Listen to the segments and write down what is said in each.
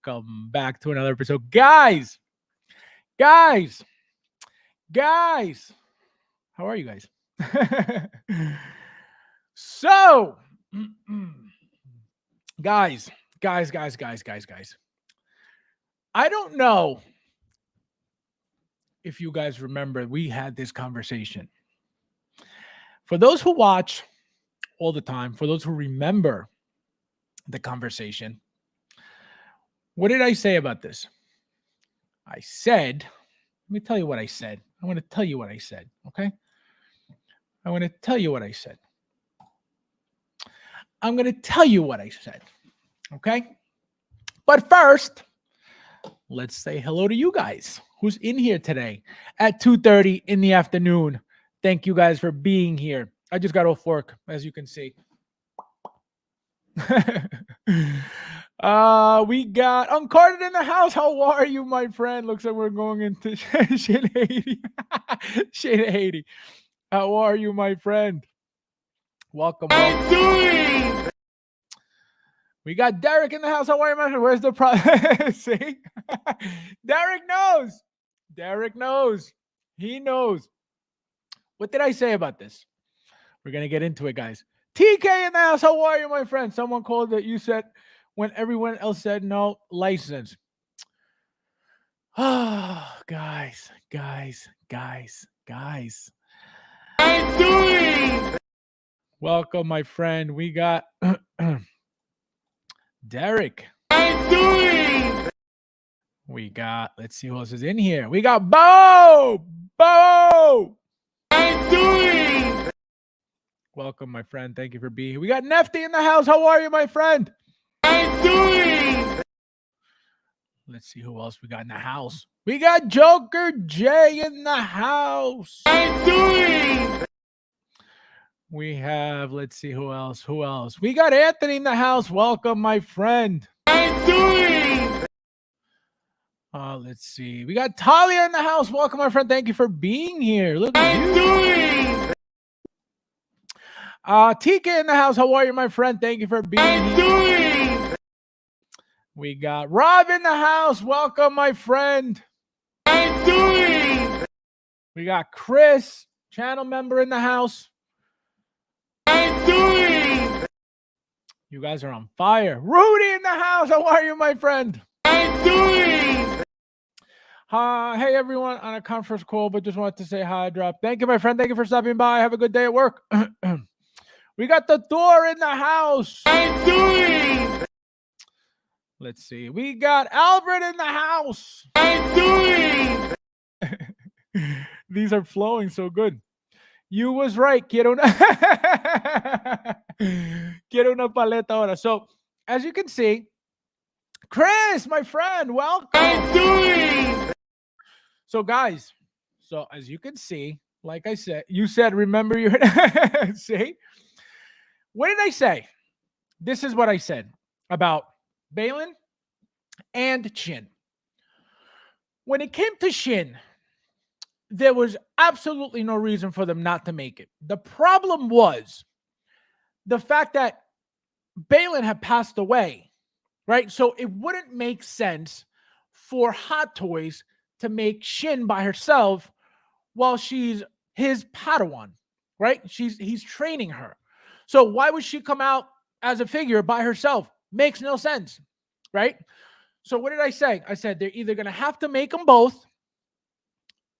welcome back to another episode. Guys, how are you guys? So, guys. I don't know if you guys remember, we had this conversation. For those who watch all the time, for those who remember the conversation, what did I say about this? I said, let me tell you what I said. I want to tell you what I said, okay? I want to tell you what I said. I'm going to tell you what I said, okay? But first, let's say hello to you guys who's in here today at 2:30 in the afternoon. Thank you guys for being here. I just got off work, as you can see. We got Uncarded in the house. How are you, my friend? Looks like we're going into Shin Hati. Shin Hati. How are you, my friend? Welcome. We got Derek in the house. How are you, my friend? Where's the problem? See? Derek knows. He knows. What did I say about this? We're going to get into it, guys. TK in the house. How are you, my friend? Someone called that you said when everyone else said no, license. Oh, guys. I'm doing. Welcome, my friend. We got Derek. I'm doing. We got, let's see who else is in here. We got Bo. I'm doing. Welcome, my friend. Thank you for being here. We got Nefty in the house. How are you, my friend? I'm doing. Let's see who else we got in the house. We got Joker J in the house. I'm doing. We have, let's see who else. We got Anthony in the house. Welcome, my friend. I'm doing. Let's see. We got Talia in the house. Welcome, my friend. Thank you for being here. Look at you. Doing. TK in the house. How are you, my friend? Thank you for being here. Doing. We got Rob in the house. Welcome, my friend. I'm doing. We got Chris, channel member in the house. I'm doing. You guys are on fire. Rudy in the house. How are you, my friend? I'm doing. Hey, everyone on a conference call, but just wanted to say hi, drop. Thank you, my friend. Thank you for stopping by. Have a good day at work. We got the Thor in the house. I'm doing. Let's see. We got Albert in the house. I'm doing. These are flowing so good. You was right. Quiero una paleta ahora. So, as you can see, Chris, my friend, welcome. I'm doing. So, guys, as you can see, like I said, you said, remember your see? What did I say? This is what I said about Baylan and Shin. When it came to Shin, there was absolutely no reason for them not to make it. The problem was the fact that Baylan had passed away, right? So it wouldn't make sense for Hot Toys to make Shin by herself while she's his Padawan, right? He's training her. So why would she come out as a figure by herself? Makes no sense, right? So what did I say? I said they're either going to have to make them both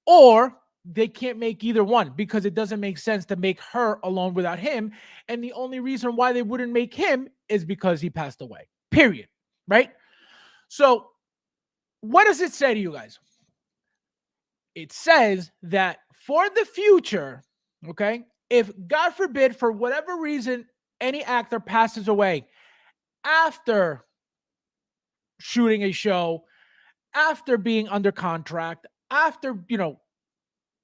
or they can't make either one because it doesn't make sense to make her alone without him. And the only reason why they wouldn't make him is because he passed away, period, right? So what does it say to you guys? It says that for the future, okay, if God forbid, for whatever reason, any actor passes away after shooting a show, after being under contract, after,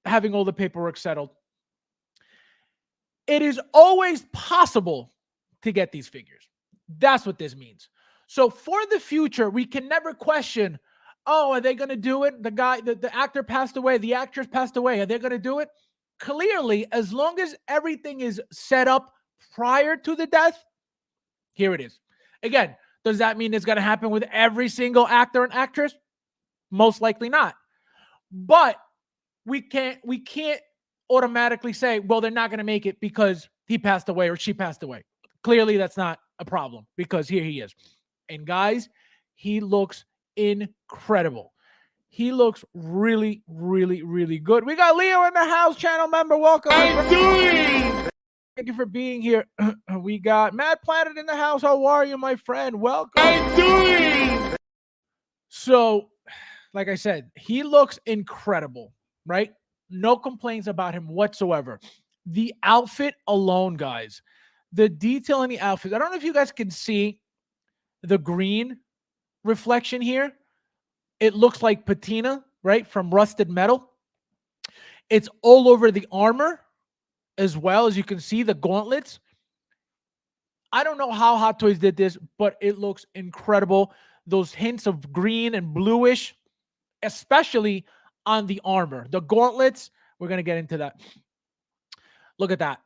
having all the paperwork settled, it is always possible to get these figures. That's what this means. So for the future, we can never question, oh, are they going to do it? The actor passed away, the actress passed away. Are they going to do it? Clearly, as long as everything is set up prior to the death, here it is. Again, Does that mean it's going to happen with every single actor and actress? Most likely not. But we can't automatically say, well, they're not going to make it because he passed away or she passed away. Clearly, that's not a problem because here he is. And guys, he looks incredible. He looks really, really, really good. We got Leo in the house, channel member. Welcome. How you doing? Thank you for being here. We got Mad Planet in the house. How are you, my friend? Welcome. How you doing? So, like I said, he looks incredible, right? No complaints about him whatsoever. The outfit alone, guys, the detail in the outfit. I don't know if you guys can see the green reflection here. It looks like patina, right, from rusted metal. It's all over the armor as well. As you can see, the gauntlets. I don't know how Hot Toys did this, but it looks incredible. Those hints of green and bluish, especially on the armor. The gauntlets, we're going to get into that. Look at that.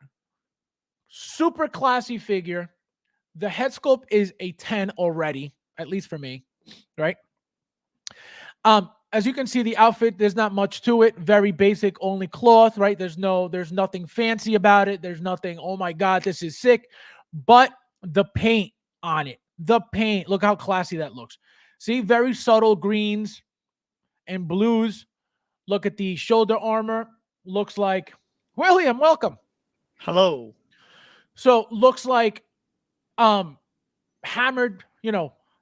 Super classy figure. The head sculpt is a 10 already, at least for me, right? As you can see, the outfit, there's not much to it. Very basic, only cloth, right? There's nothing fancy about it. There's nothing, oh my God, this is sick. But the paint on it, the paint, look how classy that looks. See, very subtle greens and blues. Look at the shoulder armor. Looks like, William, welcome. Hello. So looks like hammered,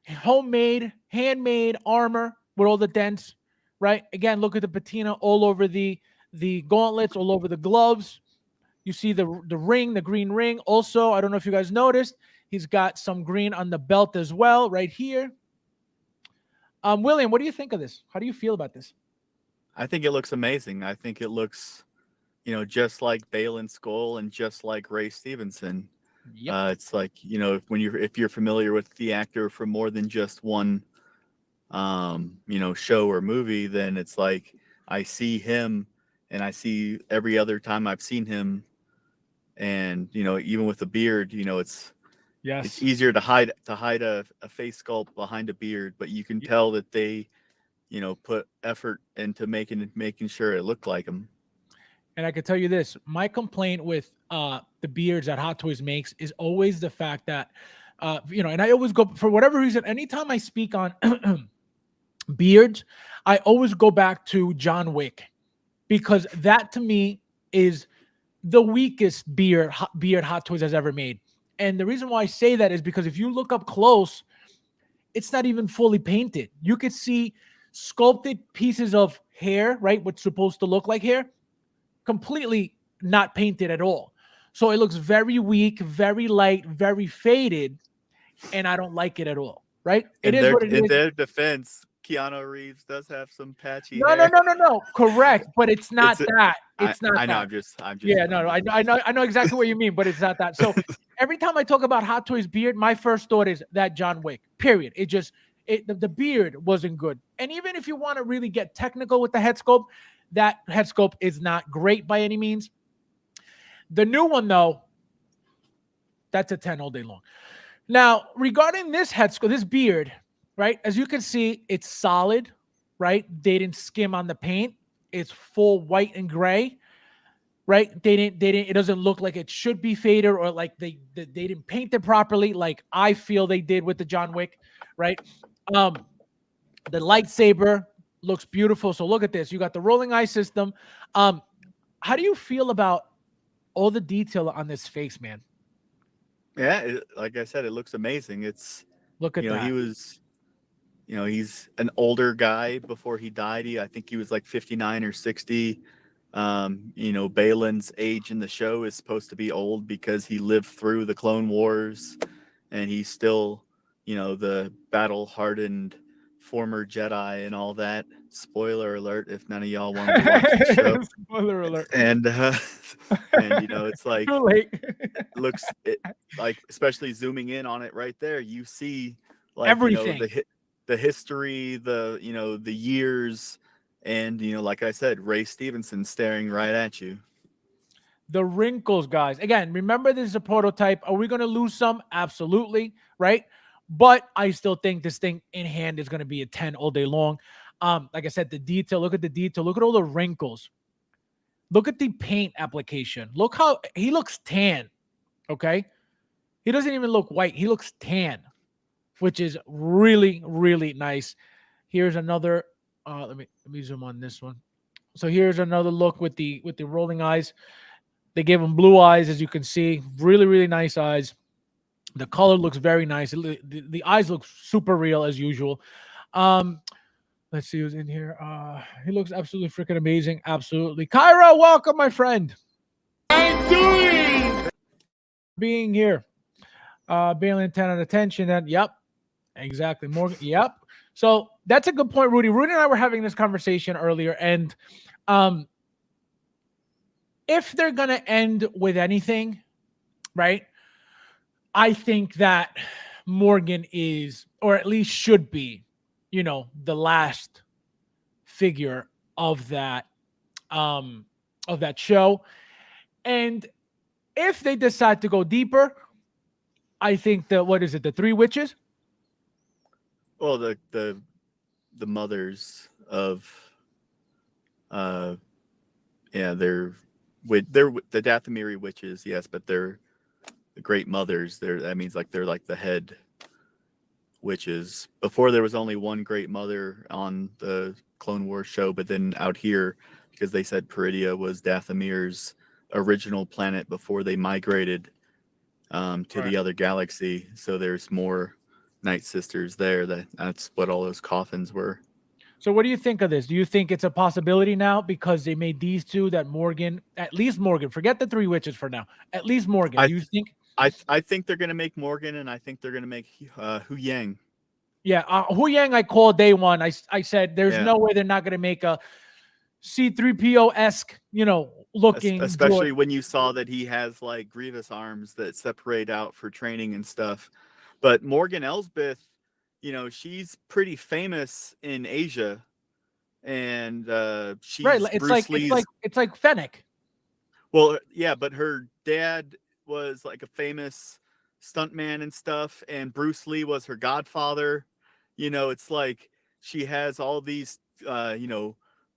homemade, handmade armor with all the dents, right? Again, look at the patina all over the gauntlets, all over the gloves. You see the ring, the green ring. Also, I don't know if you guys noticed, he's got some green on the belt as well, right here. William, what do you think of this? How do you feel about this? I think it looks amazing. I think it looks, just like Baylan Skoll and just like Ray Stevenson. Yep. It's like, if you're familiar with the actor from more than just one, show or movie, then it's like I see him and I see every other time I've seen him. And, even with the beard, it's easier to hide a face sculpt behind a beard, but you can tell that they, put effort into making sure it looked like him. And I can tell you this, my complaint with the beards that Hot Toys makes is always the fact that, and I always go, for whatever reason, anytime I speak on beards, I always go back to John Wick, because that to me is the weakest beard Hot Toys has ever made. And the reason why I say that is because if you look up close, it's not even fully painted. You could see sculpted pieces of hair, right? What's supposed to look like hair, completely not painted at all. So it looks very weak, very light, very faded, and I don't like it at all, right? It is what it is. In their defense, Keanu Reeves does have some patchy hair. No. Correct, but it's not that. It's not. I know. That. I'm just. Yeah, no. I know exactly what you mean, but it's not that. So every time I talk about Hot Toys beard, my first thought is that John Wick. Period. The beard wasn't good, and even if you want to really get technical with the head sculpt, that head sculpt is not great by any means. The new one, though, that's a 10 all day long. Now, regarding this head sculpt, this beard, right? As you can see, it's solid, right? They didn't skim on the paint. It's full white and gray, right? They didn't. It doesn't look like it should be faded or like they didn't paint it properly, like I feel they did with the John Wick, right? The lightsaber looks beautiful. So look at this. You got the rolling eye system. How do you feel about all the detail on this face, man? Yeah, like I said, it looks amazing. Look at that. He was, he's an older guy before he died. I think he was like 59 or 60. Baylan's age in the show is supposed to be old because he lived through the Clone Wars, and he's still, the battle-hardened former Jedi and all that. Spoiler alert if none of y'all wanted to watch the show. Spoiler alert. And it's like too late. like, especially zooming in on it right there, you see like everything, the history, the years, and like I said, Ray Stevenson staring right at you. The wrinkles, guys. Again, remember this is a prototype. Are we going to lose some? Absolutely, right? But I still think this thing in hand is going to be a 10 all day long. Like I said, the detail, look at the detail, look at all the wrinkles. Look at the paint application. Look how he looks tan. Okay. He doesn't even look white. He looks tan, which is really, really nice. Here's another. Let me zoom on this one. So here's another look with the rolling eyes. They gave him blue eyes, as you can see. Really, really nice eyes. The color looks very nice. The eyes look super real as usual. Let's see who's in here. He looks absolutely freaking amazing. Absolutely. Kyra, welcome, my friend. I'm doing Being here. Baylan 10 out of 10. Shin, yep. Exactly. Morgan, yep. So that's a good point, Rudy. Rudy and I were having this conversation earlier, and if they're gonna end with anything, right? I think that Morgan is, or at least should be, the last figure of that show. And if they decide to go deeper, I think that, what is it, the three witches? Well, the mothers of they're the Dathomiri witches, yes, but they're the great mothers. That means like they're like the head witches. Before there was only one great mother on the Clone Wars show, but then out here, because they said Peridia was Dathomir's original planet before they migrated to the other galaxy. So there's more Night Sisters there. That's what all those coffins were. So what do you think of this? Do you think it's a possibility now because they made these two, that Morgan, at least Morgan, forget the three witches for now, at least Morgan, do you think? I think they're going to make Morgan, and I think they're going to make Hu Yang. Yeah, Hu Yang I called day one. I said there's no way they're not going to make a C-3PO-esque, looking. Especially when you saw that he has like Grievous arms that separate out for training and stuff. But Morgan Elsbeth, she's pretty famous in Asia, and she's right. It's like Fennec. Well, yeah, but her dad was like a famous stuntman and stuff, and Bruce Lee was her godfather. It's like she has all these,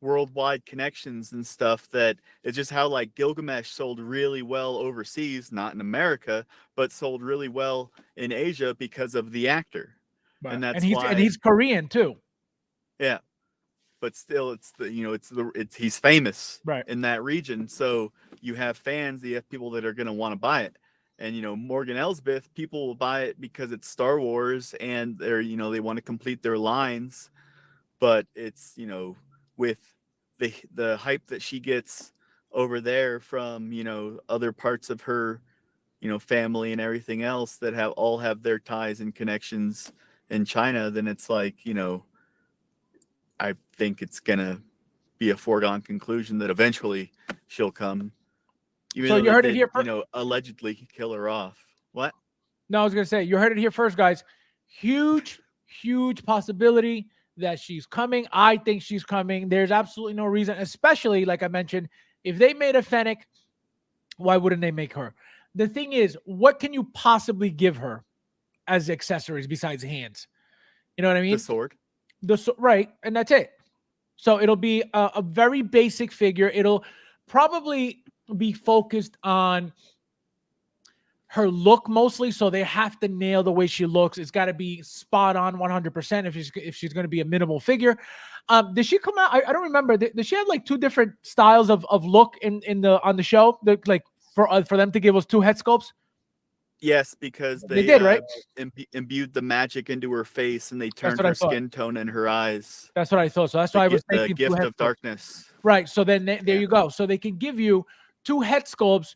worldwide connections and stuff. That it's just how like Gilgamesh sold really well overseas, not in America, but sold really well in Asia because of the actor. Right. And that's and he's Korean too. Yeah. But still, he's famous in that region. So you have fans, you have people that are going to want to buy it. And, Morgan Elsbeth, people will buy it because it's Star Wars and they want to complete their lines. But it's, with the hype that she gets over there from, other parts of her, family and everything else that have their ties and connections in China, then it's like, I think it's gonna be a foregone conclusion that eventually she'll come. Even so though you heard it here first. Allegedly kill her off. What? No, I was gonna say you heard it here first, guys. Huge possibility that she's coming. I think she's coming. There's absolutely no reason, especially like I mentioned, if they made a Fennec, why wouldn't they make her? The thing is, what can you possibly give her as accessories besides hands? You know what I mean? The sword. Right, and that's it. So it'll be a very basic figure. It'll probably be focused on her look mostly, so they have to nail the way she looks. It's got to be spot on 100% if she's going to be a minimal figure. Did she come out? I don't remember. Did she have like two different styles of look on the show? Like for them to give us two head sculpts? Yes, because they did, right? Imbued the magic into her face, and they turned her skin tone and her eyes. That's what I thought. So that's why I was thinking the gift of darkness. Right. So then there you go. So they can give you two head sculpts,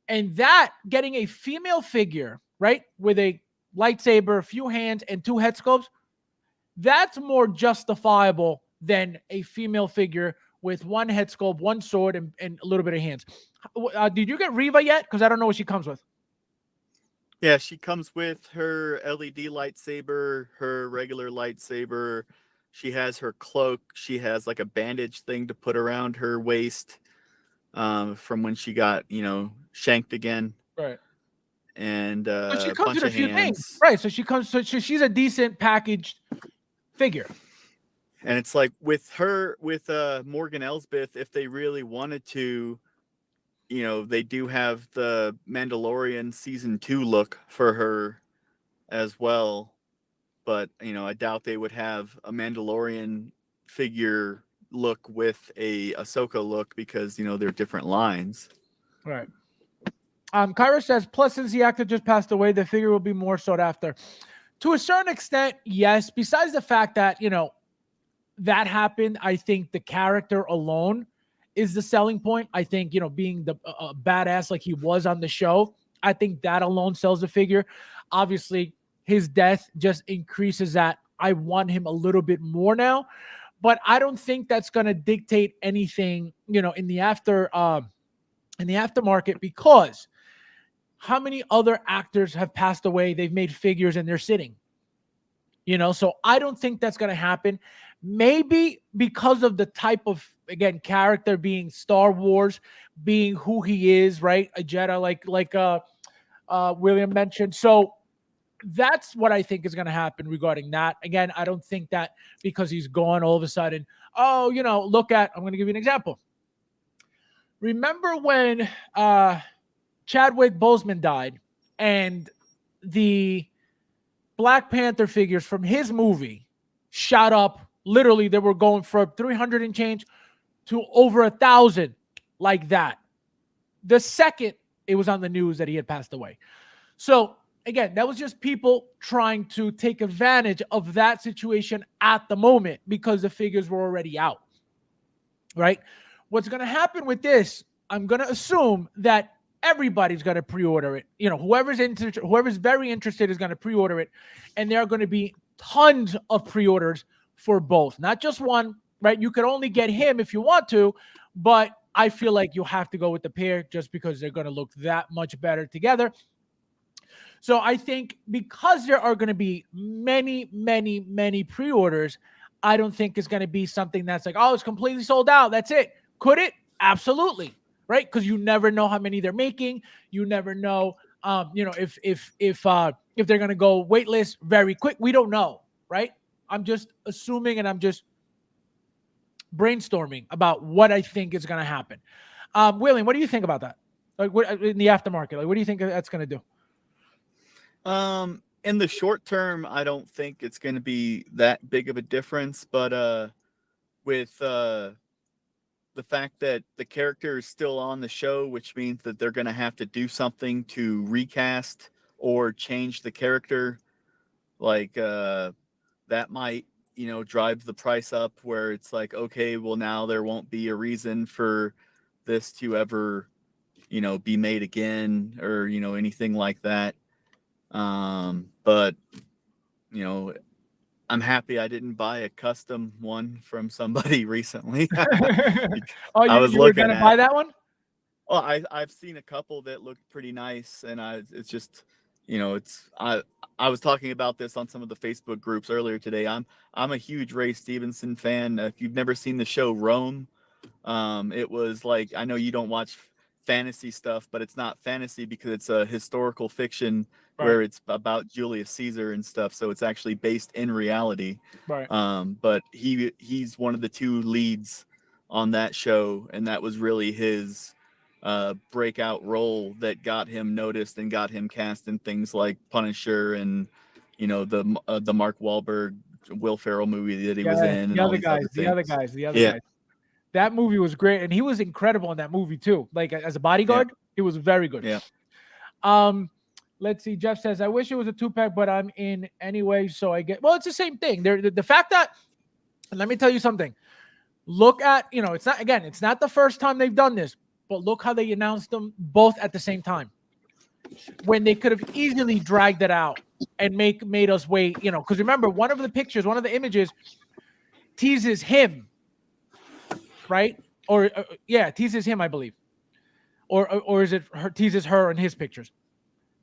and that getting a female figure, right, with a lightsaber, a few hands, and two head sculpts, that's more justifiable than a female figure with one head sculpt, one sword, and a little bit of hands. Did you get Reva yet? Because I don't know what she comes with. Yeah, she comes with her LED lightsaber, her regular lightsaber. She has her cloak. She has like a bandage thing to put around her waist from when she got, shanked again. Right. and But she a comes bunch with a of few hands. things, right? So she comes. So she's a decent packaged figure. And it's like with Morgan Elsbeth, if they really wanted to, they do have the Mandalorian season 2 look for her as well. But, I doubt they would have a Mandalorian figure look with a Ahsoka look because, they're different lines. Right. Kyra says, plus since the actor just passed away, the figure will be more sought after. To a certain extent, yes. Besides the fact that, that happened, I think the character alone is the selling point. I think, being the badass like he was on the show, I think that alone sells the figure. Obviously, his death just increases that. I want him a little bit more now, but I don't think that's going to dictate anything, in the aftermarket, because how many other actors have passed away? They've made figures and they're sitting. So I don't think that's going to happen. Maybe because of the type of, again, character being Star Wars, being who he is, right? A Jedi, like William mentioned. So that's what I think is going to happen regarding that. Again, I don't think that because he's gone all of a sudden, I'm going to give you an example. Remember when Chadwick Boseman died and the Black Panther figures from his movie shot up. Literally, they were going from 300 and change to over 1,000, like that. The second it was on the news that he had passed away. So again, that was just people trying to take advantage of that situation at the moment because the figures were already out, right? What's going to happen with this, I'm going to assume that everybody's going to pre-order it. Whoever's very interested is going to pre-order it, and there are going to be tons of pre-orders for both, not just one, right? You could only get him if you want to, but I feel like you have to go with the pair just because they're going to look that much better together. So I think because there are going to be many, many, many pre-orders, I don't think it's going to be something that's like, oh, it's completely sold out. That's it. Could it? Absolutely. Right? Because you never know how many they're making. You never know, if they're going to go waitlist very quick. We don't know, right? I'm just assuming and I'm just brainstorming about what I think is going to happen. William, what do you think about that? Like, what in the aftermarket? Like, what do you think that's going to do? In the short term, I don't think it's going to be that big of a difference, but with the fact that the character is still on the show, which means that they're going to have to do something to recast or change the character, like that might, drive the price up where it's like, okay, well, now there won't be a reason for this to ever, be made again or, anything like that. But I'm happy I didn't buy a custom one from somebody recently. I was were gonna buy that one? Well, I've seen a couple that look pretty nice, and it's just, I was talking about this on some of the Facebook groups earlier today. I'm a huge Ray Stevenson fan. If you've never seen the show Rome, it was like, I know you don't watch fantasy stuff, but it's not fantasy because it's a historical fiction. Right. Where it's about Julius Caesar and stuff, so it's actually based in reality. Right. But he's one of the two leads on that show, and that was really his breakout role that got him noticed and got him cast in things like Punisher and the Mark Wahlberg Will Ferrell movie that he was in. The other guys. That movie was great, and he was incredible in that movie too. Like as a bodyguard, he was very good. Yeah. Let's see. Jeff says, I wish it was a 2-pack, but I'm in anyway. So I get, well, it's the same thing. The fact that, let me tell you something. Look at, it's not the first time they've done this, but look how they announced them both at the same time. When they could have easily dragged it out and made us wait, because remember, one of the images teases him, right? Or teases him, I believe. Or is it teases her in his pictures?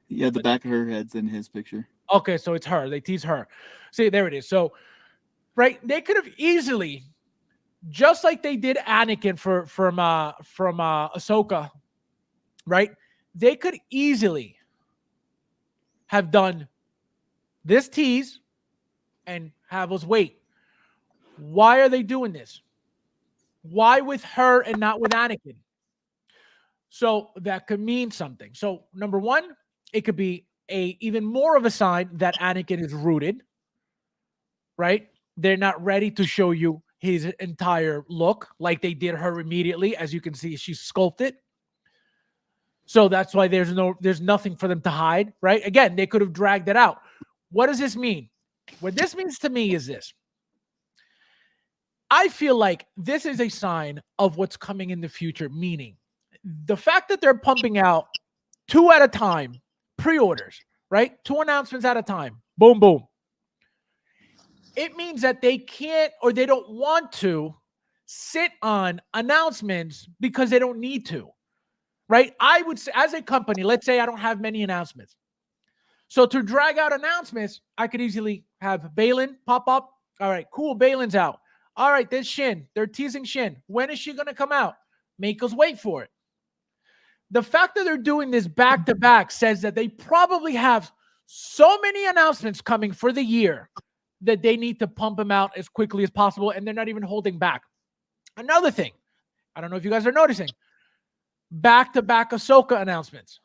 Yeah, the back of her head's in his picture. Okay, so it's her. They tease her. See, there it is. So, right, they could have easily, just like they did Anakin from Ahsoka, right? They could easily have done this tease and have us wait. Why are they doing this? Why with her and not with Anakin? So that could mean something. So number one, it could be even more of a sign that Anakin is rooted, right? They're not ready to show you his entire look like they did her immediately. As you can see, she's sculpted. So that's why there's nothing for them to hide, right? Again, they could have dragged it out. What does this mean? What this means to me is this. I feel like this is a sign of what's coming in the future, meaning the fact that they're pumping out 2 at a time, pre-orders, right? 2 announcements at a time. Boom, boom. It means that they can't or they don't want to sit on announcements because they don't need to, right? I would say, as a company, let's say I don't have many announcements. So to drag out announcements, I could easily have Baylan pop up. All right, cool, Baylan's out. All right, there's Shin. They're teasing Shin. When is she going to come out? Make us wait for it. The fact that they're doing this back-to-back says that they probably have so many announcements coming for the year that they need to pump them out as quickly as possible, and they're not even holding back. Another thing, I don't know if you guys are noticing, back-to-back Ahsoka announcements.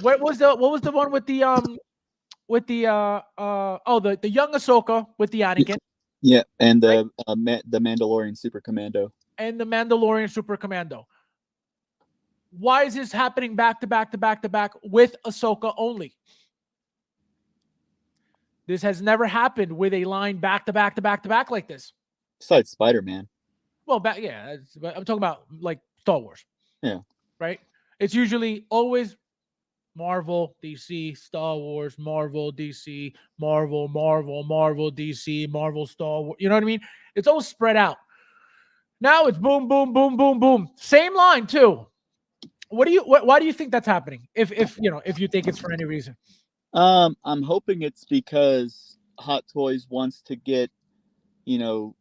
What was the one with the young Ahsoka with the Anakin? Yeah, and the Mandalorian Super Commando. And the Mandalorian Super Commando. Why is this happening back to back to back to back with Ahsoka only? This has never happened with a line back to back to back to back like this. Besides Spider-Man. Well, I'm talking about like Star Wars. Yeah. Right? It's usually always Marvel, DC, Star Wars, Marvel, DC, Marvel, DC, Marvel, Star Wars. You know what I mean? It's all spread out. Now it's boom, boom, boom, boom, boom. Same line too. Why do you think that's happening? If you think it's for any reason? I'm hoping it's because Hot Toys wants to get,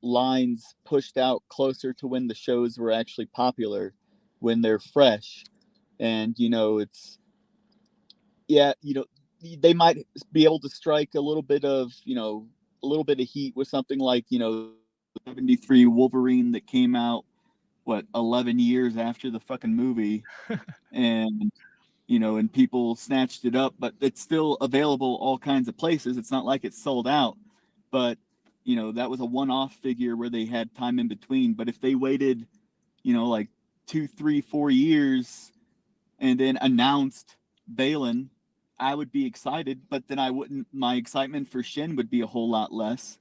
lines pushed out closer to when the shows were actually popular, when they're fresh. And, they might be able to strike a little bit of heat with something like, 73 Wolverine that came out, 11 years after the fucking movie. And people snatched it up, but it's still available all kinds of places. It's not like it's sold out, but that was a one-off figure where they had time in between. But if they waited, like 2, 3, 4 years and then announced Baylan, I would be excited, but then my excitement for Shin would be a whole lot less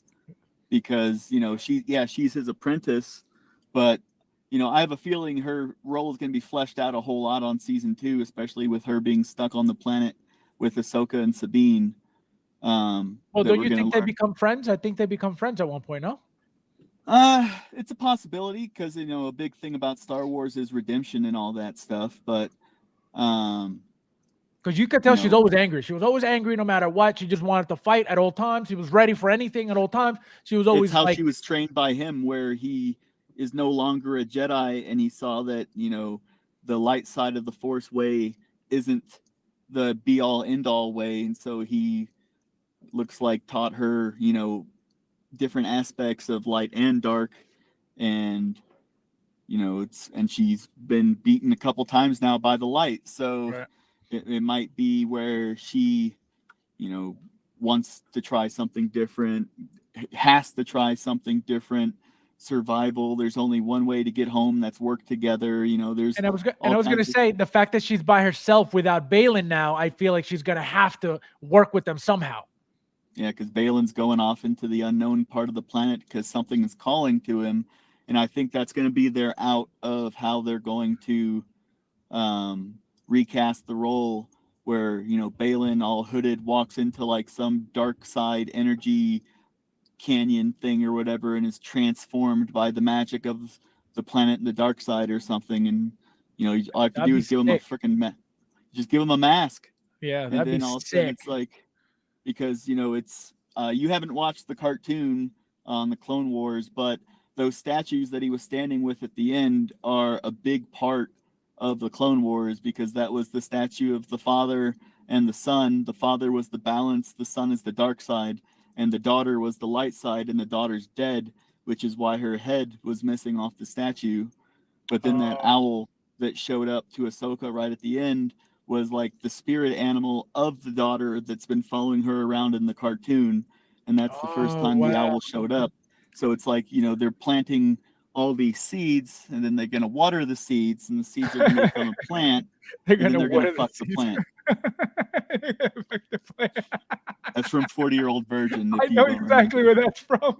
because, she's his apprentice, but I have a feeling her role is going to be fleshed out a whole lot on season 2, especially with her being stuck on the planet with Ahsoka and Sabine. Well, don't you think they become friends? I think they become friends at one point, no? It's a possibility because, a big thing about Star Wars is redemption and all that stuff. But, because you could tell she's always angry. She was always angry no matter what. She just wanted to fight at all times. She was ready for anything at all times. She was always how she was trained by him, where he is no longer a Jedi, and he saw that the light side of the Force way isn't the be all end all way, and so he looks like taught her different aspects of light and dark, and and she's been beaten a couple times now by the light, so right. it might be where she wants to try something different, has to try something different. Survival, there's only one way to get home, that's work together. There's I was going to say the fact that she's by herself without Baylan now, I feel like she's going to have to work with them somehow. Yeah, because Baylan's going off into the unknown part of the planet because something is calling to him, and I think that's going to be their out of how they're going to recast the role, where Baylan all hooded walks into like some dark side energy canyon thing or whatever and is transformed by the magic of the planet and the dark side or something, and all you have to do is give him a freaking just give him a mask. Yeah, that'd and then be all of a sick. sudden it's like, because it's you haven't watched the cartoon on the Clone Wars, but those statues that he was standing with at the end are a big part of the Clone Wars, because that was the statue of the father and the son. The father was the balance, the son is the dark side, and the daughter was the light side, and the daughter's dead, which is why her head was missing off the statue. But then that owl that showed up to Ahsoka right at the end was like the spirit animal of the daughter that's been following her around in the cartoon. And that's the first time the owl showed up. So it's like, you know, they're planting all these seeds, and then they're going to water the seeds, and the seeds are going to become a plant. They're going to fuck the plant. That's from 40-Year-Old Virgin. I know exactly where that's from.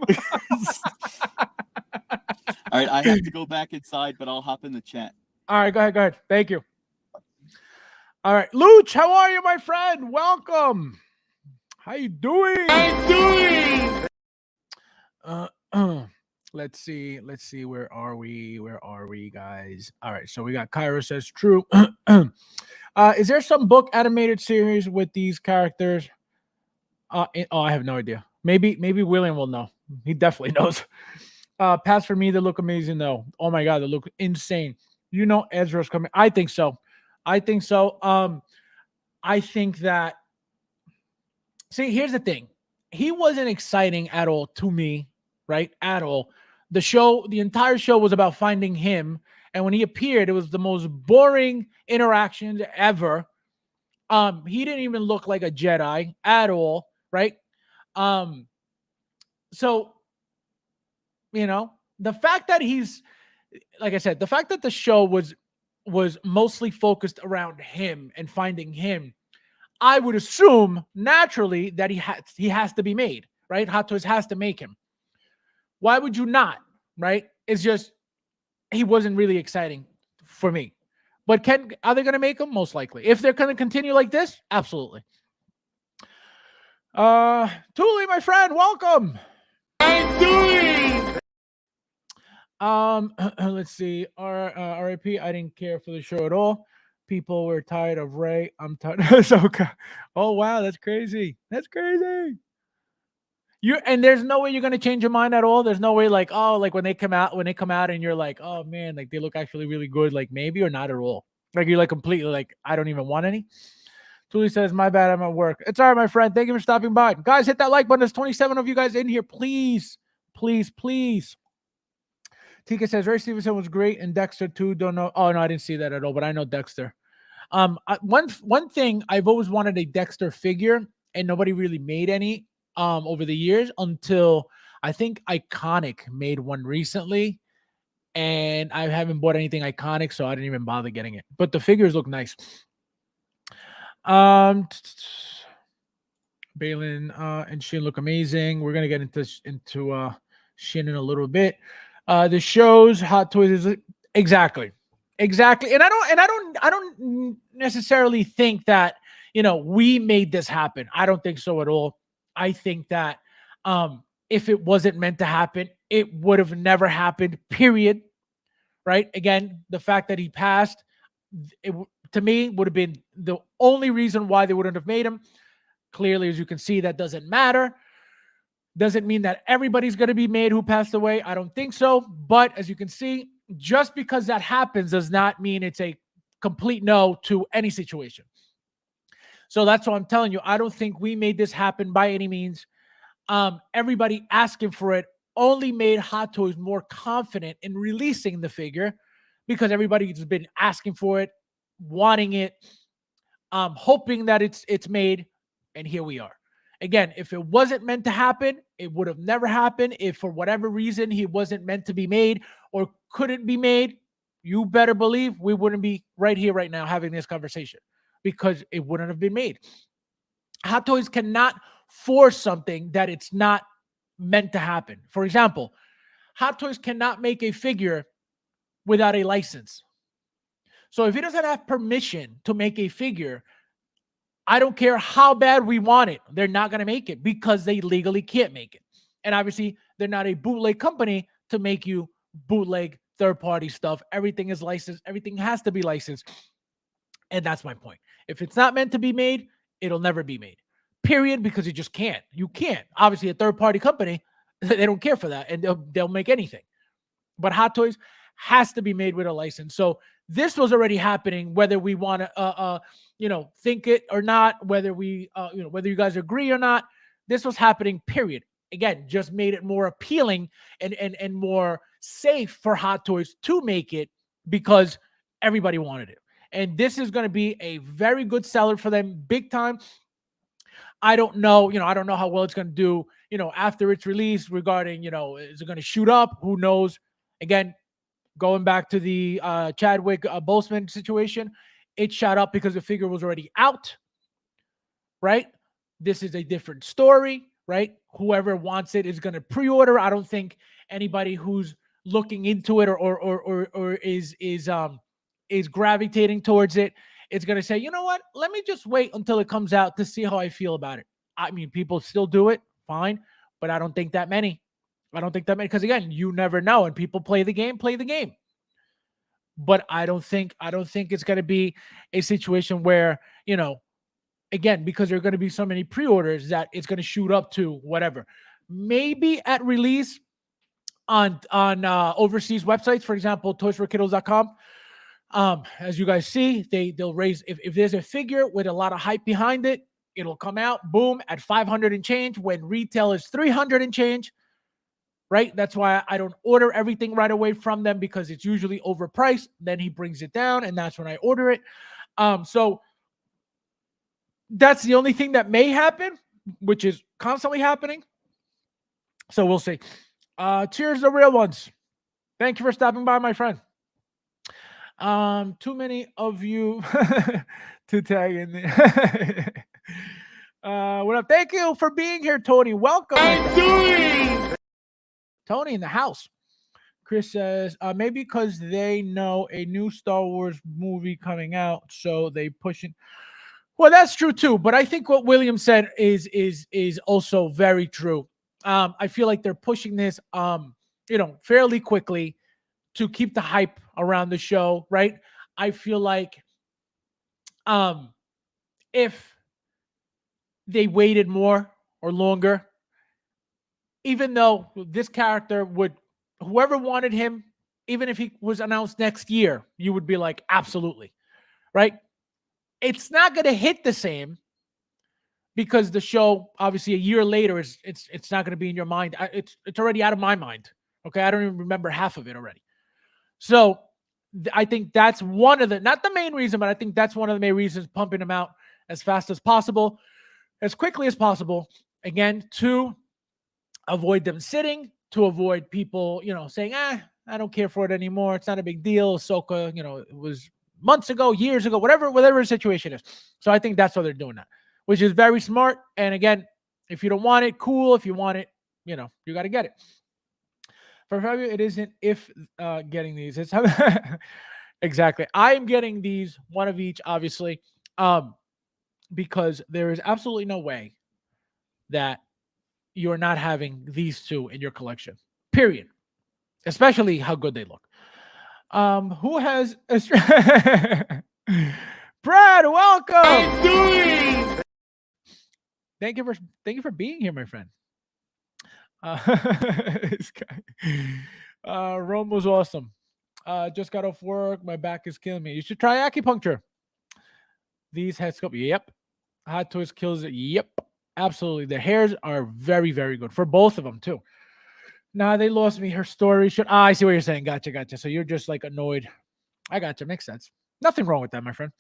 All right, I have to go back inside, but I'll hop in the chat. All right, go ahead. Thank you. All right, Luch, how are you, my friend? Welcome. How you doing? Let's see. Where are we, guys? All right, so we got Kyra says true. Is there some book animated series with these characters? I have no idea. Maybe William will know. He definitely knows. Pass for me. They look amazing, though. Oh my god, they look insane. You know, Ezra's coming. I think so. I think that. See, here's the thing. He wasn't exciting at all to me, right? At all. The entire show was about finding him, and when he appeared, it was the most boring interactions ever. He didn't even look like a Jedi at all, right? So, you know, the fact that he's, like I said, the fact that the show was mostly focused around him and finding him, I would assume naturally that he has to be made, right? Hot Toys has to make him. Why would you not, right? It's just he wasn't really exciting for me. But are they going to make him? Most likely. If they're going to continue like this, absolutely. Thule, my friend, welcome. Let's see. RIP. I didn't care for the show at all. People were tired of Rey. I'm tired of Ahsoka. Oh wow, that's crazy. That's crazy. And there's no way you're gonna change your mind at all. There's no way, like, oh, like when they come out and you're like, oh man, like they look actually really good, like maybe, or not at all. Like you're like completely like, I don't even want any. Tuli says, my bad, I'm at work. It's all right, my friend. Thank you for stopping by. Guys, hit that like button. There's 27 of you guys in here. Please. Tika says, Ray Stevenson was great, and Dexter too. Don't know. Oh no, I didn't see that at all, but I know Dexter. One thing, I've always wanted a Dexter figure, and nobody really made any over the years until I think Iconic made one recently, and I haven't bought anything Iconic, so I didn't even bother getting it. But the figures look nice. Baylan and Shin look amazing. We're gonna get into Shin in a little bit. The shows Hot Toys is exactly, and I don't necessarily think that, you know, we made this happen. I don't think so at all. I think that if it wasn't meant to happen, it would have never happened. Period. Right? Again, the fact that he passed, to me, would have been the only reason why they wouldn't have made him. Clearly, as you can see, that doesn't matter. Doesn't mean that everybody's going to be made who passed away. I don't think so. But as you can see, just because that happens does not mean it's a complete no to any situation. So that's what I'm telling you. I don't think we made this happen by any means. Everybody asking for it only made Hot Toys more confident in releasing the figure, because everybody's been asking for it, wanting it, hoping that it's made, and here we are. Again, if it wasn't meant to happen, it would have never happened. If for whatever reason he wasn't meant to be made or couldn't be made, you better believe we wouldn't be right here right now having this conversation, because it wouldn't have been made. Hot Toys cannot force something that it's not meant to happen. For example, Hot Toys cannot make a figure without a license. So if he doesn't have permission to make a figure, I don't care how bad we want it, they're not going to make it, because they legally can't make it. And obviously, they're not a bootleg company to make you bootleg third-party stuff. Everything is licensed. Everything has to be licensed. And that's my point. If it's not meant to be made, it'll never be made. Period, because you just can't. You can't. Obviously, a third-party company, they don't care for that, and they'll make anything. But Hot Toys has to be made with a license. So this was already happening, whether we want to, think it or not, whether we, whether you guys agree or not. This was happening, period. Again, just made it more appealing and more safe for Hot Toys to make it because everybody wanted it. And this is going to be a very good seller for them, big time. I don't know, I don't know how well it's going to do, after its release regarding, is it going to shoot up? Who knows? Again, going back to the Chadwick Boseman situation, it shot up because the figure was already out, right? This is a different story, right? Whoever wants it is going to pre-order. I don't think anybody who's looking into it or is gravitating towards it is going to say, you know what? Let me just wait until it comes out to see how I feel about it. I mean, people still do it, fine, but I don't think that many. I don't think that many because again, you never know, and people play the game. But I don't think it's going to be a situation where, again, because there are going to be so many pre-orders that it's going to shoot up to whatever. Maybe at release on overseas websites, for example, toysforkiddos.com. As you guys see, they'll raise if there's a figure with a lot of hype behind it, it'll come out boom at 500 and change when retail is 300 and change. Right? That's why I don't order everything right away from them because it's usually overpriced. Then he brings it down, and that's when I order it. So that's the only thing that may happen, which is constantly happening. So we'll see. Cheers, the real ones. Thank you for stopping by, my friend. Too many of you to tag in there. What up? Thank you for being here, Tony. Welcome. Tony in the house. Chris says, maybe because they know a new Star Wars movie coming out, so they push it. Well, that's true too. But I think what William said is also very true. I feel like they're pushing this, fairly quickly to keep the hype around the show, right? I feel like, if they waited more or longer, even though this character would, whoever wanted him, even if he was announced next year, you would be like, absolutely, right? It's not going to hit the same because the show, obviously, a year later, it's not going to be in your mind. It's already out of my mind. Okay, I don't even remember half of it already. So I think that's one of the, not the main reason, but I think that's one of the main reasons, pumping them out as fast as possible, as quickly as possible. Again, to avoid them sitting, to avoid people, saying, I don't care for it anymore. It's not a big deal. Ahsoka, it was months ago, years ago, whatever the situation is. So I think that's why they're doing that, which is very smart. And again, if you don't want it, cool. If you want it, you got to get it. For Fabio, it isn't if getting these. It's exactly. I am getting these, one of each, obviously, because there is absolutely no way that you're not having these two in your collection, period. Especially how good they look. Who has a Brad, welcome. Thank you for being here, my friend. This guy. Rome was awesome. Just got off work. My back is killing me. You should try acupuncture. These head sculpt. Yep. Hot Toys kills it. Yep. Absolutely. The hairs are very, very good for both of them too. Nah, they lost me. Her story should. I see what you're saying. Gotcha. So you're just like annoyed. I gotcha. Makes sense. Nothing wrong with that, my friend.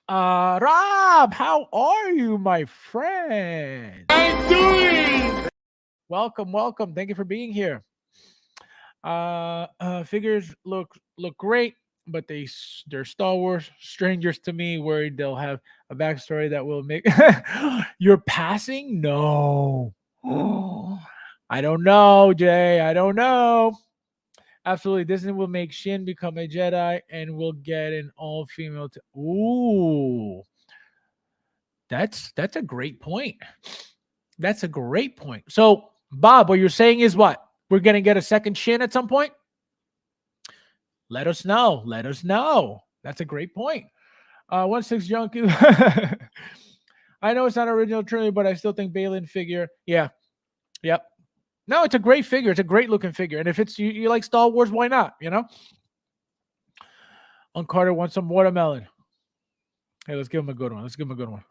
Rob, how are you, my friend? I'm doing. Welcome. Thank you for being here. Figures look great, but they're Star Wars strangers to me. Worried they'll have a backstory that will make. You're passing? No. I don't know, Jay. I don't know. Absolutely, Disney will make Shin become a Jedi, and we'll get an all-female. Ooh, that's a great point. That's a great point. So, Bob, what you're saying is what? We're gonna get a second Shin at some point? Let us know. That's a great point. 1/6 Junkie. I know it's not original trilogy, but I still think Baylan figure. Yeah. Yep. No, it's a great figure. It's a great looking figure. And if it's you like Star Wars, why not? Carter wants some watermelon. Hey, let's give him a good one. Let's give him a good one.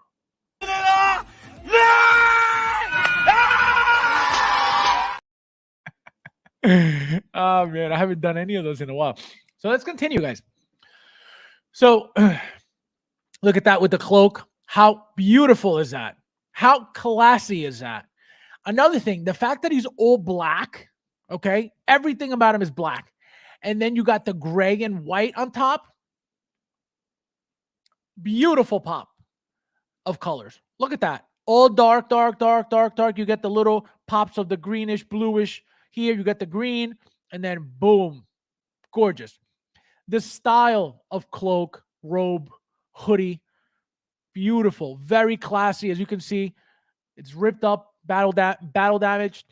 Oh man, I haven't done any of those in a while. So let's continue, guys. So look at that with the cloak. How beautiful is that? How classy is that? Another thing, the fact that he's all black, okay? Everything about him is black. And then you got the gray and white on top. Beautiful pop of colors. Look at that. All dark, dark, dark, dark, dark. You get the little pops of the greenish, bluish. Here you get the green, and then boom, gorgeous. The style of cloak, robe, hoodie, beautiful, very classy. As you can see, it's ripped up, battle damaged,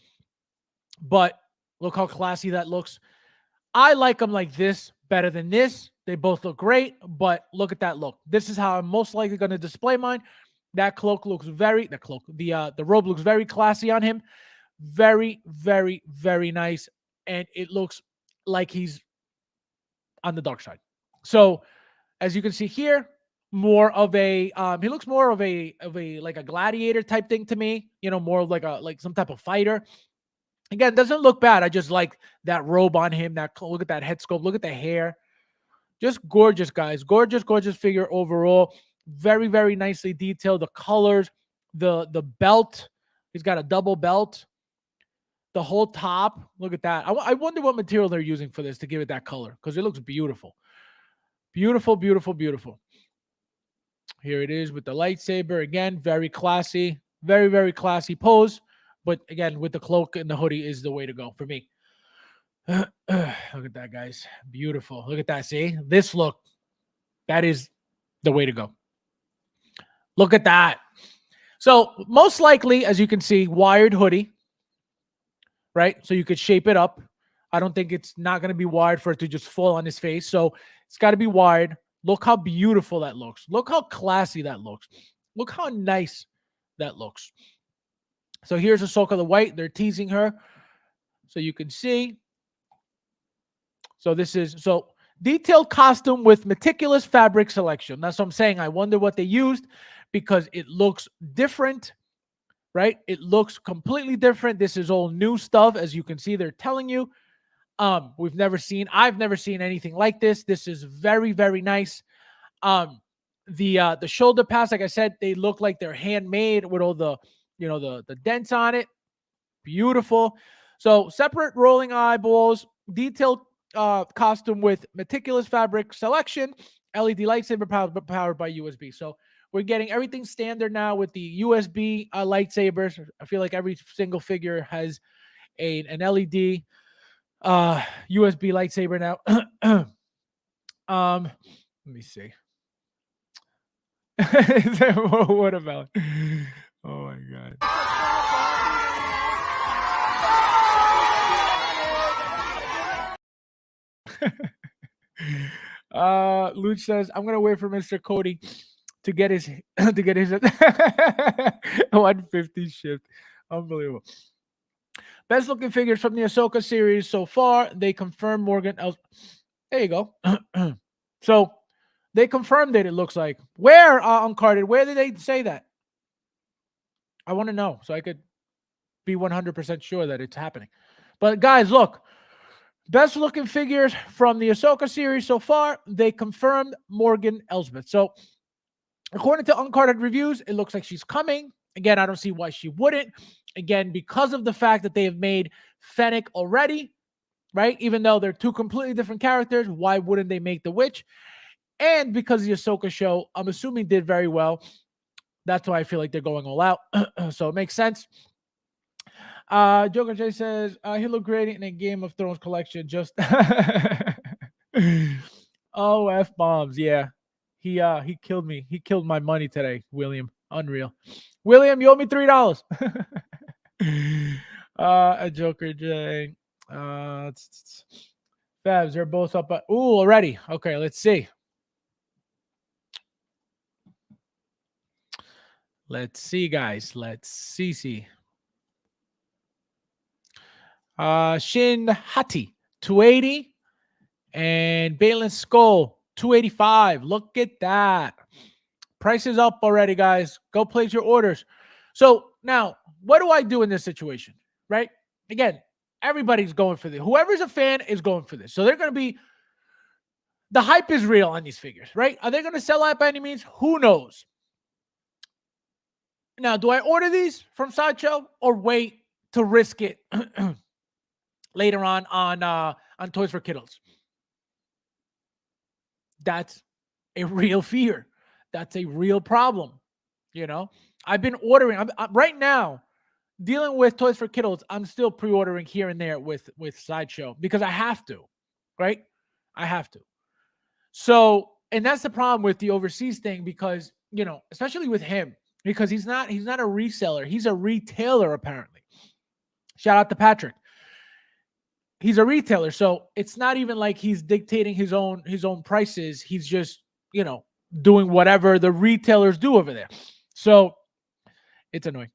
but look how classy that looks. I like them like this better than this. They both look great, but look at that look. This is how I'm most likely going to display mine. That cloak looks the robe looks very classy on him. Very, very, very nice. And it looks like he's on the dark side. So as you can see here, more of a he looks more of a like a gladiator type thing to me, you know, more of like some type of fighter. Again, doesn't look bad. I just like that robe on him. Look at that head sculpt. Look at the hair. Just gorgeous, guys. Gorgeous, gorgeous figure overall. Very, very nicely detailed. The colors, the belt. He's got a double belt. The whole top. Look at that. I wonder what material they're using for this to give it that color, because it looks beautiful. Beautiful, beautiful, beautiful. Here it is with the lightsaber. Again, very classy. Very, very classy pose. But again, with the cloak and the hoodie is the way to go for me. Look at that, guys. Beautiful. Look at that. See? This look. That is the way to go. Look at that. So most likely, as you can see, wired hoodie. Right? So you could shape it up. I don't think it's not going to be wired for it to just fall on his face. So it's got to be wired. Look how beautiful that looks. Look how classy that looks. Look how nice that looks. So here's Ahsoka the White. They're teasing her. So you can see. So this is detailed costume with meticulous fabric selection. That's what I'm saying. I wonder what they used, because it looks different, right? It looks completely different. This is all new stuff. As you can see, they're telling you. I've never seen anything like this. This is very, very nice. The shoulder pads, like I said, they look like they're handmade with all the, you know, the dents on it. Beautiful. So separate rolling eyeballs, detailed costume with meticulous fabric selection, LED lightsaber powered by USB. So we're getting everything standard now with the USB lightsabers. I feel like every single figure has an LED USB lightsaber now. Let me see. What about? Oh my god. Luch says, I'm gonna wait for Mr. Cody to get his 150 shift. Unbelievable. Best looking figures from the Ahsoka series so far. They confirmed Morgan. There you go. So they confirmed it. It looks like. Where uncarded? Where did they say that? I want to know so I could be 100% sure that it's happening. But guys, look. Best looking figures from the Ahsoka series so far. They confirmed Morgan Elsbeth. So according to uncarded reviews, it looks like she's coming. Again, I don't see why she wouldn't. Again, because of the fact that they have made Fennec already, right? Even though they're two completely different characters, why wouldn't they make the witch? And because the Ahsoka show, I'm assuming, did very well. That's why I feel like they're going all out. So it makes sense. Joker J says, he looked great in a Game of Thrones collection. Just oh, F-bombs. Yeah. He killed me. He killed my money today, William. Unreal. William, you owe me $3. A Joker J. Fabs, they're both up. Ooh, already. Okay, let's see. Let's see, guys. Let's see. Shin Hati, 280. And Baylan Skoll, $285. Look at that. Price is up already, guys. Go place your orders. So now, what do I do in this situation, right? Again, everybody's going for this. Whoever's a fan is going for this. So they're going to be, the hype is real on these figures, right? Are they going to sell out by any means? Who knows? Now, do I order these from Sideshow or wait to risk it later on Toys for Kiddles? That's a real fear. That's a real problem. You know, I've been ordering. I'm right now dealing with Toys for Kiddles. I'm still pre-ordering here and there with Sideshow because I have to, right? I have to. So, and that's the problem with the overseas thing because, you know, especially with him, because he's not a reseller. He's a retailer, apparently. Shout out to Patrick. He's a retailer. So it's not even like he's dictating his own prices. He's just, you know, doing whatever the retailers do over there. So it's annoying.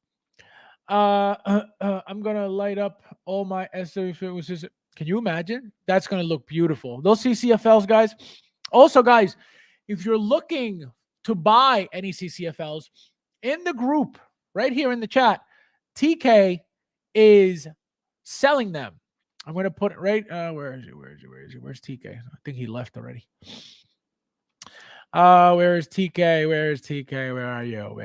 I'm going to light up all my SW. Can you imagine? That's going to look beautiful. Those CCFLs, guys. Also, guys, if you're looking to buy any CCFLs, in the group right here in the chat, TK is selling them. I'm going to put it right. Where is he? Where's TK? I think he left already. Where is TK? Where is TK? Where are you?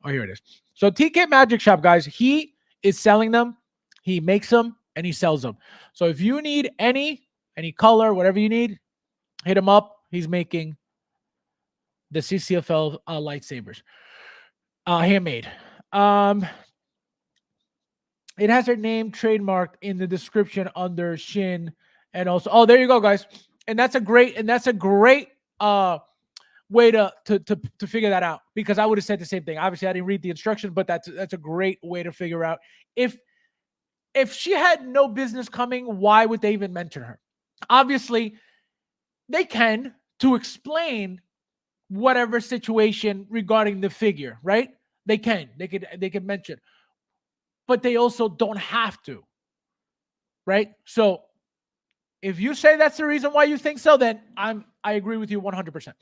Oh, here it is. So TK Magic Shop, guys, he is selling them. He makes them and he sells them. So if you need any color, whatever you need, hit him up. He's making the CCFL lightsabers, handmade. It has her name trademarked in the description under Shin, and also, oh, there you go, guys. And that's a great way to figure that out, because I would have said the same thing. Obviously, I didn't read the instructions, but that's a great way to figure out if she had no business coming, why would they even mention her? Obviously, they can to explain whatever situation regarding the figure, right? They could mention, but they also don't have to, right? So if you say that's the reason why you think so, then I agree with you 100%,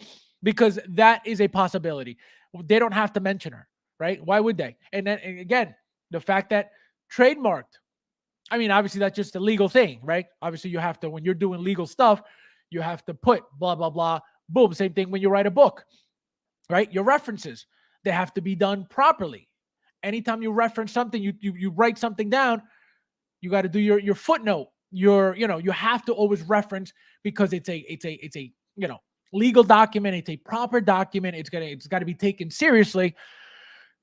because that is a possibility. They don't have to mention her, right? Why would they? And then again, the fact that trademarked, I mean, obviously that's just a legal thing, right? Obviously you have to, when you're doing legal stuff, you have to put blah, blah, blah, boom. Same thing when you write a book, right? Your references, they have to be done properly. Anytime you reference something, you write something down, you got to do your footnote. You have to always reference, because it's a legal document. It's a proper document. It's got to be taken seriously.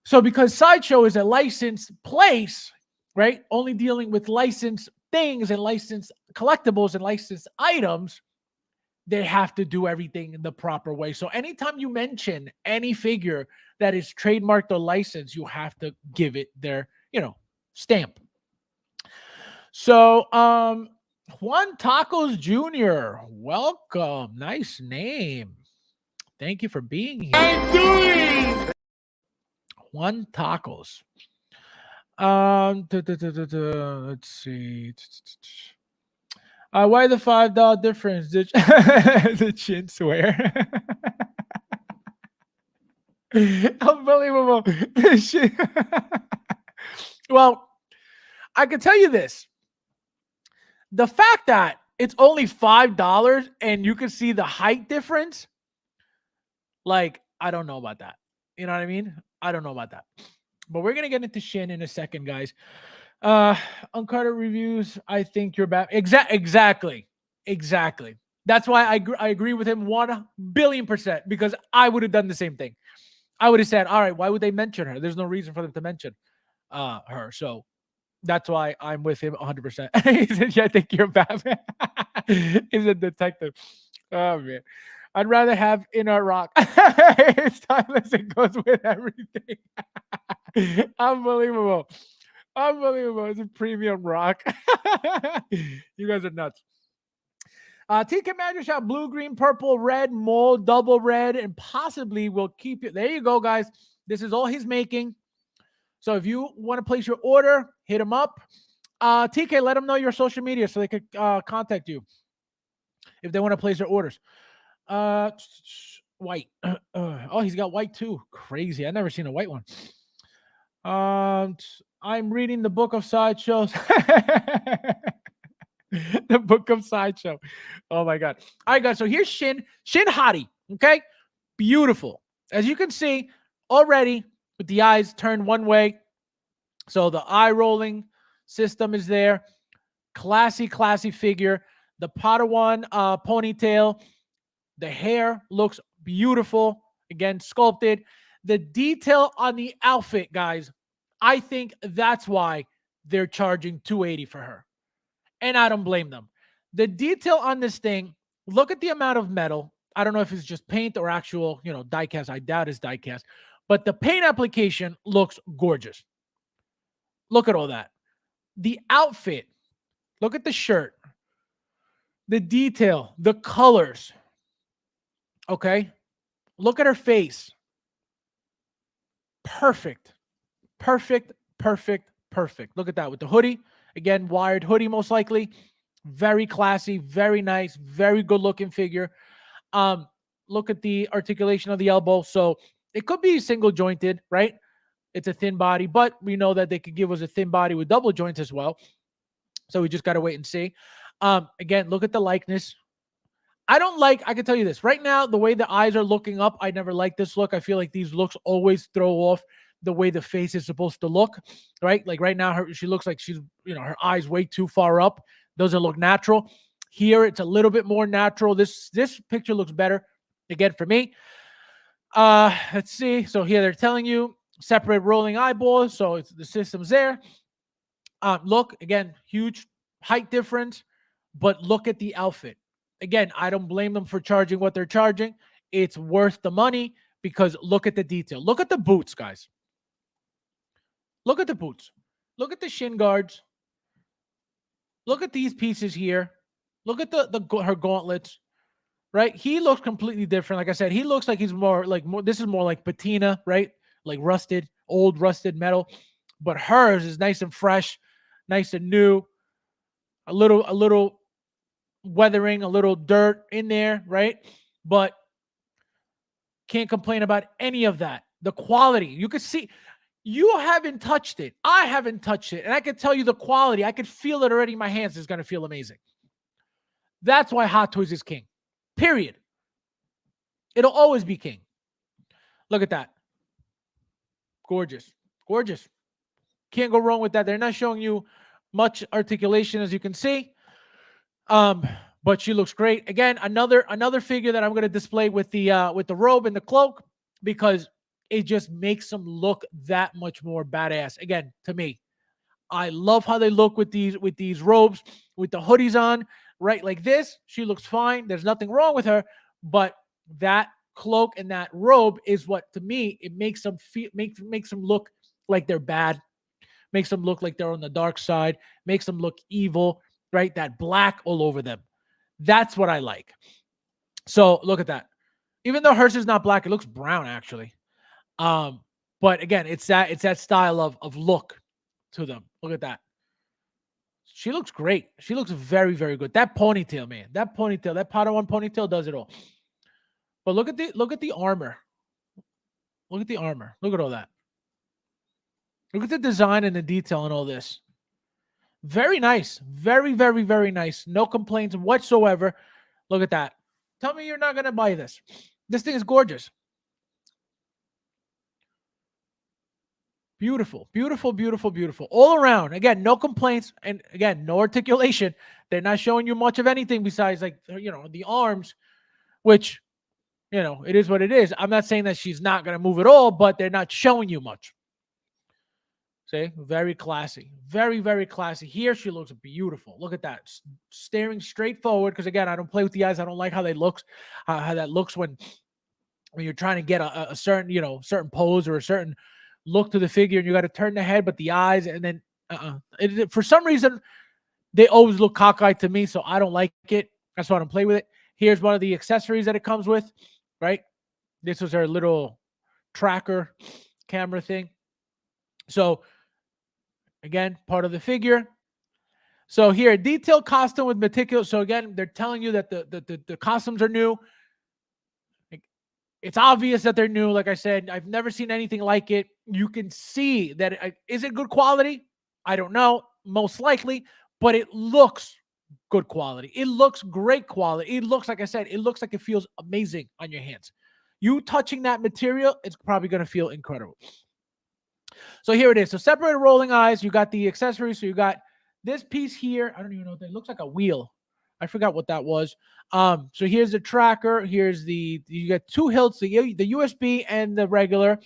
So because Sideshow is a licensed place, right? Only dealing with licensed things and licensed collectibles and licensed items, they have to do everything in the proper way. So anytime you mention any figure that is trademarked or licensed, you have to give it their, stamp. So, Juan Tacos Jr., welcome. Nice name. Thank you for being here. Juan Tacos. Let's see. Why the $5 difference? Did Shin swear? Unbelievable. Well, I can tell you this. The fact that it's only $5 and you can see the height difference, like, I don't know about that. You know what I mean? I don't know about that. But we're going to get into Shin in a second, guys. Uncarded reviews, I think you're bad. Exactly. That's why I agree with him 1,000,000,000%, because I would have done the same thing. I would have said, all right, why would they mention her? There's no reason for them to mention her. So that's why I'm with him 100%. He said, yeah, I think you're Batman. He's a detective. Oh, man. I'd rather have Inner Rock. It's timeless. It goes with everything. Unbelievable. It's a premium rock. You guys are nuts. TK Magic Shop, blue, green, purple, red, mold, double red, and possibly will keep it. There you go, guys. This is all he's making. So if you want to place your order, hit him up. TK, let him know your social media so they could contact you. if they want to place their orders. White. Oh, he's got white too. Crazy. I've never seen a white one. I'm reading the book of sideshows. The book of sideshow. Oh my god. All right, guys. So here's Shin Hati. Okay, beautiful. As you can see already, with the eyes turned one way, so the eye rolling system is there. Classy figure. The Padawan ponytail. The hair looks beautiful. Again, sculpted. The detail on the outfit, guys, I think that's why they're charging $280 for her. And I don't blame them. The detail on this thing, look at the amount of metal. I don't know if it's just paint or actual, die cast. I doubt it's die cast. But the paint application looks gorgeous. Look at all that. The outfit, look at the shirt. The detail, the colors. Okay? Look at her face. Perfect. Look at that with the hoodie. Again, wired hoodie most likely. Very classy, very nice, very good looking figure. Look at the articulation of the elbow. So it could be single jointed, right? It's a thin body, but we know that they could give us a thin body with double joints as well. So we just got to wait and see. Again, look at the likeness. I can tell you this right now, the way the eyes are looking up, I never like this look. I feel like these looks always throw off the way the face is supposed to look, right? Like right now, she looks like she's, her eyes way too far up. Doesn't look natural. Here, it's a little bit more natural. This picture looks better, again, for me. Let's see. So here they're telling you separate rolling eyeballs. So the system's there. Look, again, huge height difference, but look at the outfit. Again, I don't blame them for charging what they're charging. It's worth the money because look at the detail. Look at the boots, guys. Look at the boots. Look at the shin guards. Look at these pieces here. Look at her gauntlets, right? He looks completely different. Like I said, he looks like he's more. This is more like patina, right? Like old rusted metal. But hers is nice and fresh, nice and new. A little weathering, a little dirt in there, right? But can't complain about any of that. The quality, you could see, you haven't touched it. I haven't touched it. And I can tell you the quality. I could feel it already in my hands. It's going to feel amazing. That's why Hot Toys is king. Period. It'll always be king. Look at that. Gorgeous. Can't go wrong with that. They're not showing you much articulation, as you can see. But she looks great. Again, another figure that I'm going to display with the robe and the cloak because it just makes them look that much more badass. Again, to me, I love how they look with these robes, with the hoodies on, right? Like this, she looks fine. There's nothing wrong with her, but that cloak and that robe is what, to me, it makes them makes them look like they're bad, makes them look like they're on the dark side, makes them look evil, right? That black all over them. That's what I like. So look at that. Even though hers is not black, it looks brown actually. But again, it's that style of look to them. Look at that. She looks great. She looks very, very good. That ponytail, man. That Padawan ponytail does it all. But look at the armor. Look at the armor. Look at all that. Look at the design and the detail and all this. Very nice. Very, very, very nice. No complaints whatsoever. Look at that. Tell me you're not going to buy this. This thing is gorgeous. Beautiful. All around. Again, no complaints. And again, no articulation. They're not showing you much of anything besides the arms, which, it is what it is. I'm not saying that she's not going to move at all, but they're not showing you much. See, very classy. Very, very classy. Here, she looks beautiful. Look at that. Staring straight forward. Because again, I don't play with the eyes. I don't like how they look. How that looks when you're trying to get a certain, certain pose or a certain look to the figure, and you got to turn the head, but the eyes, and then for some reason, they always look cockeyed to me, so I don't like it. That's why I don't play with it. Here's one of the accessories that it comes with, right? This was her little tracker camera thing. So, again, part of the figure. So here, detailed costume with meticulous. So again, they're telling you that the costumes are new. It's obvious that they're new. Like I said, I've never seen anything like it. You can see that. Is it good quality? I don't know. Most likely, but it looks good quality. It looks great quality. It looks, like I said, it looks like it feels amazing on your hands. You touching that material, it's probably going to feel incredible. So here it is. So separated rolling eyes. You got the accessories. So you got this piece here. I don't even know what that looks like. A wheel. I forgot what that was. So here's the tracker. Here's you got two hilts, the USB and the regular.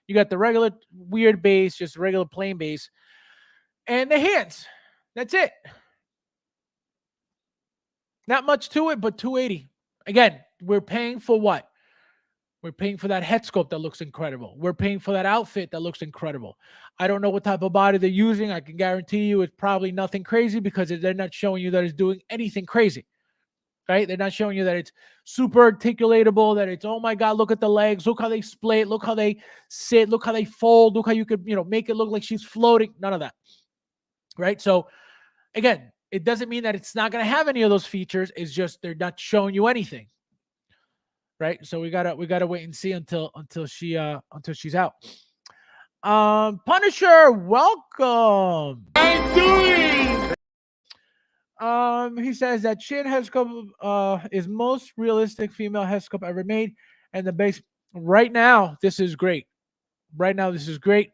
You got the regular weird base, just regular plain base. And the hands. That's it. Not much to it, but $280. Again, we're paying for what? We're paying for that head sculpt that looks incredible. We're paying for that outfit that looks incredible. I don't know what type of body they're using. I can guarantee you it's probably nothing crazy because they're not showing you that it's doing anything crazy, right? They're not showing you that it's super articulatable, that it's, oh my God, look at the legs. Look how they split. Look how they sit. Look how they fold. Look how you could, make it look like she's floating. None of that, right? So again, it doesn't mean that it's not going to have any of those features. It's just they're not showing you anything. Right, so we gotta wait and see until she's out. Punisher, welcome. I'm doing. He says that Shin head sculpt is most realistic female head sculpt ever made, and the base right now this is great. Right now this is great.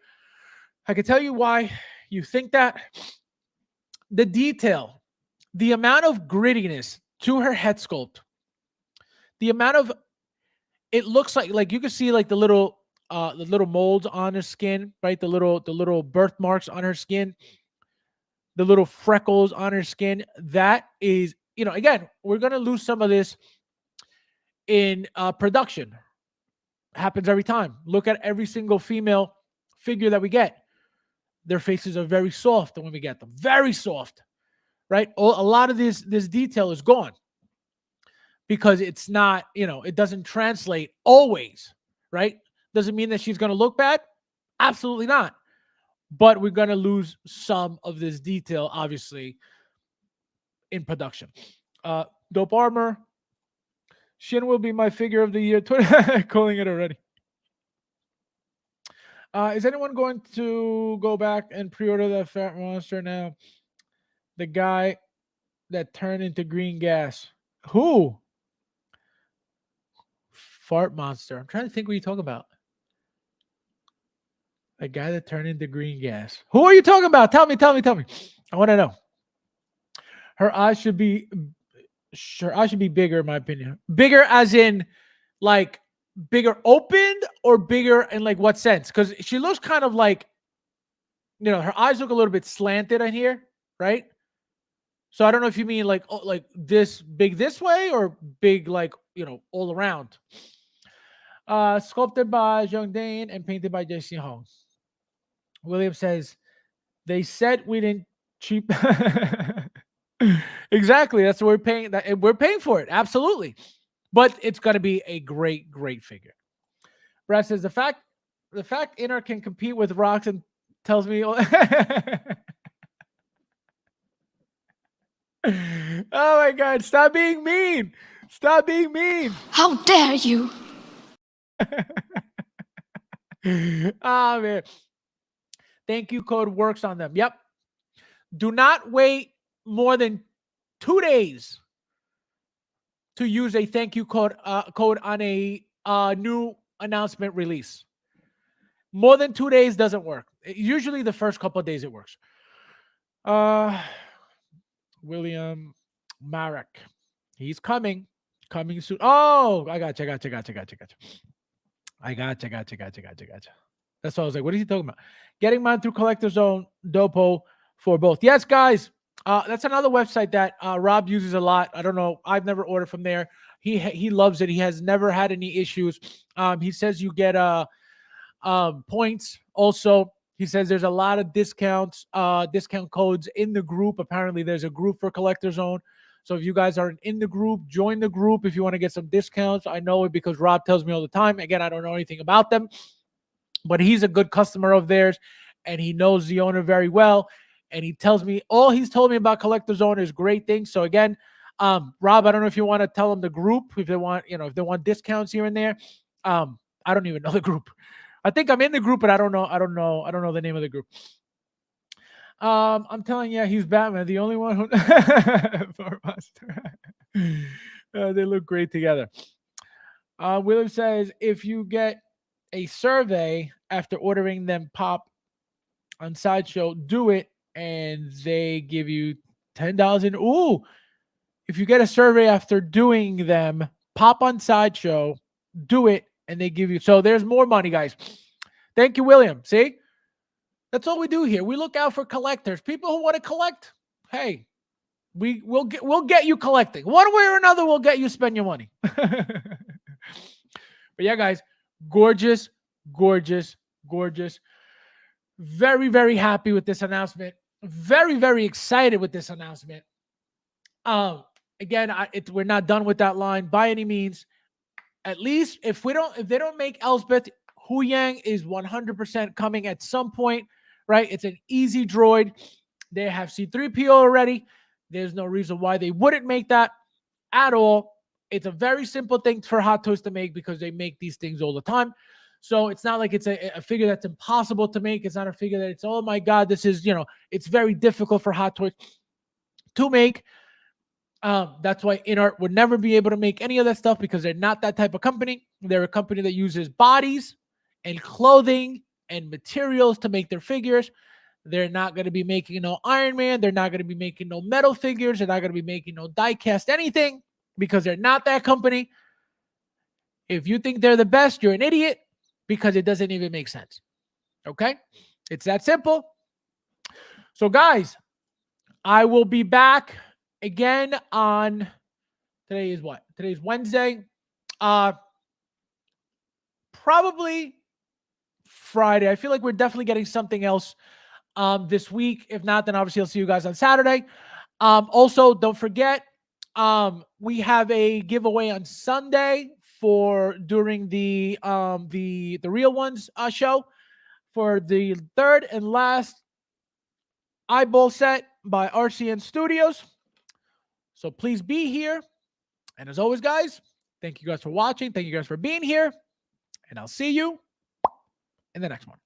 I can tell you why you think that. The detail, the amount of grittiness to her head sculpt, the amount of it looks like you can see like the little molds on her skin, right? The little birthmarks on her skin, the little freckles on her skin. That is, again, we're gonna lose some of this in production. Happens every time. Look at every single female figure that we get. Their faces are very soft when we get them. Very soft, right? A lot of this detail is gone. Because it's not, it doesn't translate always, right? Doesn't mean that she's going to look bad. Absolutely not. But we're going to lose some of this detail, obviously, in production. Dope armor. Shin will be my figure of the year. Calling it already. Is anyone going to go back and pre-order that fat monster now? The guy that turned into green gas. Who? Fart monster. I'm trying to think what you talk about. A guy that turned into green gas. Who are you talking about? Tell me. I want to know. Her eyes should be bigger, in my opinion. Bigger as in like bigger opened or bigger in like what sense? Because she looks kind of like, her eyes look a little bit slanted in here, right? So I don't know if you mean like this big this way or big like, all around. Sculpted by Jung Dane and painted by JC Hong. William says, they said we didn't cheap. Exactly. That's what we're paying. We're paying for it. Absolutely. But it's going to be a great, great figure. Brad says, the fact Inner can compete with Rocks and tells me. Oh my God. Stop being mean. Stop being mean. How dare you? Oh man. Thank you code works on them. Yep. Do not wait more than 2 days to use a thank you code on a new announcement release. More than 2 days doesn't work. Usually the first couple of days it works. William Marek. He's coming soon. Oh, I got you. I got you. That's what I was like. What is he talking about? Getting mine through Collector's Zone Dopo for both. Yes, guys. That's another website that Rob uses a lot. I don't know. I've never ordered from there. He loves it. He has never had any issues. He says you get points. Also, he says there's a lot of discounts, discount codes in the group. Apparently, there's a group for Collector's Zone. So if you guys aren't in the group, join the group if you want to get some discounts. I know it because Rob tells me all the time. Again, I don't know anything about them, but he's a good customer of theirs, and he knows the owner very well. and he tells me all he's told me about Collector Zone is great things. So again, Rob, I don't know if you want to tell them the group if they want, if they want discounts here and there. I don't even know the group. I think I'm in the group, but I don't know the name of the group. I'm telling you, he's Batman, the only one who they look great together. William says if you get a survey after ordering them pop on Sideshow, do it and they give you $10. Ooh, if you get a survey after doing them, pop on Sideshow, do it, and they give you. So there's more money, guys. Thank you, William. See, that's all we do here. We look out for collectors, people who want to collect. Hey, we'll get you collecting one way or another. We'll get you spend your money. But yeah, guys, gorgeous, gorgeous, gorgeous. Very, very happy with this announcement. Very, very excited with this announcement. Again, we're not done with that line by any means. At least if they don't make Elspeth, Hu Yang is 100% coming at some point, right? It's an easy droid. They have C-3PO already. There's no reason why they wouldn't make that at all. It's a very simple thing for Hot Toys to make because they make these things all the time. So it's not like it's a figure that's impossible to make. It's not a figure that it's, oh my God, this is, it's very difficult for Hot Toys to make. That's why InArt would never be able to make any of that stuff because they're not that type of company. They're a company that uses bodies and clothing and materials to make their figures. They're not going to be making no Iron Man. They're not going to be making no metal figures. They're not going to be making no die cast anything because they're not that company. If you think they're the best, you're an idiot because it doesn't even make sense. Okay? It's that simple. So, guys, I will be back again on today is what? Today's Wednesday. Probably Friday. I feel like we're definitely getting something else this week. If not, then obviously I'll see you guys on Saturday. Also, don't forget, we have a giveaway on Sunday during the Real Ones show for the third and last eyeball set by RCN Studios. So please be here. And as always, guys, thank you guys for watching. Thank you guys for being here. And I'll see you in the next one.